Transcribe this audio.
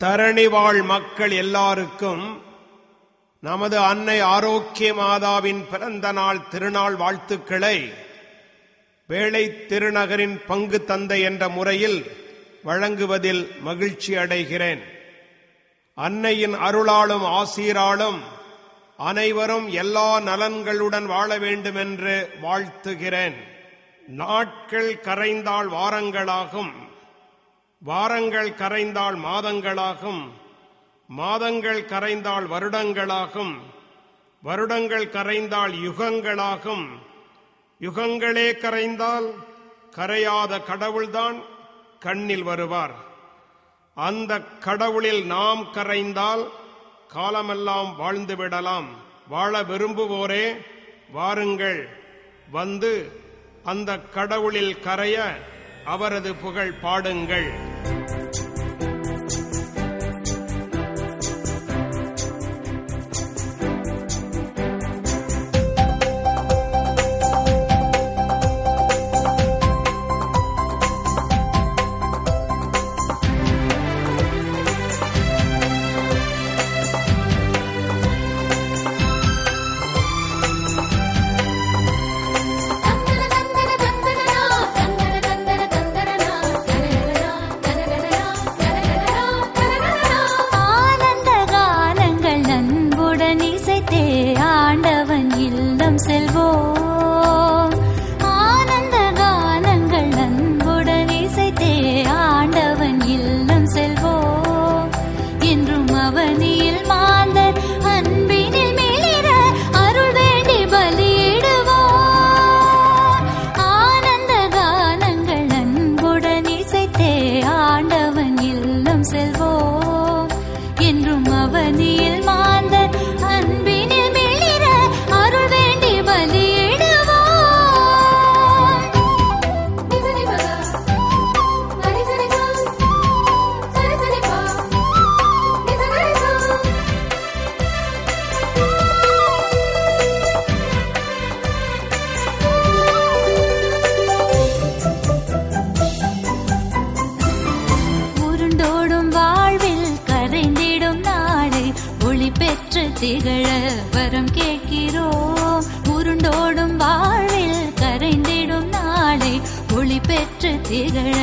தரணிவாழ் மக்கள் எல்லாருக்கும் நமது அன்னை ஆரோக்கிய மாதாவின் பிறந்த நாள் திருநாள் வாழ்த்துக்களை வேளை திருநகரின் பங்கு தந்தை என்ற முறையில் வழங்குவதில் மகிழ்ச்சி அடைகிறேன். அன்னையின் அருளாலும் ஆசீராலும் அனைவரும் எல்லா நலன்களுடன் வாழ வேண்டும் என்று வாழ்த்துகிறேன். நாட்கள் கரைந்தால் வாரங்களாகும், வாரங்கள் கரைந்தால் மாதங்களாகும், மாதங்கள் கரைந்தால் வருடங்களாகும், வருடங்கள் கரைந்தால் யுகங்களாகும், யுகங்களே கரைந்தால் கரையாத கடவுள்தான் கண்ணில் வருவார். அந்த கடவுளில் நாம் கரைந்தால் காலமெல்லாம் வாழ்ந்துவிடலாம். வாழ விரும்புவோரே வாருங்கள், வந்து அந்த கடவுளில் கரைய அவரது புகழ் பாடுங்கள். ஆண்டவன் இல்லம் செல்வோம், ஆனந்த கானங்கள் அன்புடன் இசைத்தே ஆண்டவன் இல்லம் செல்வோம். என்றும் அவனியில் மாந்தர் அன்பினில் மிளிர அருள் வேண்டி பலியிடுவோம். ஆனந்த கானங்கள் அன்புடன் இசைத்தே ஆண்டவன் இல்லம் செல்வோம். என்றும் அவனியில் மாந்தர் அன்பினில் மிளிர அருள் வேண்டி பலியிடுவோம். உருண்டோடும் வாழ்வில் கரைந்திடும் நாளை ஒளி பெற்று திகழ வரம் கேட்கிறோம். உருண்டோடும் வாழ்வில் கரைந்திடும் நாளை ஒளி பெற்று திகழ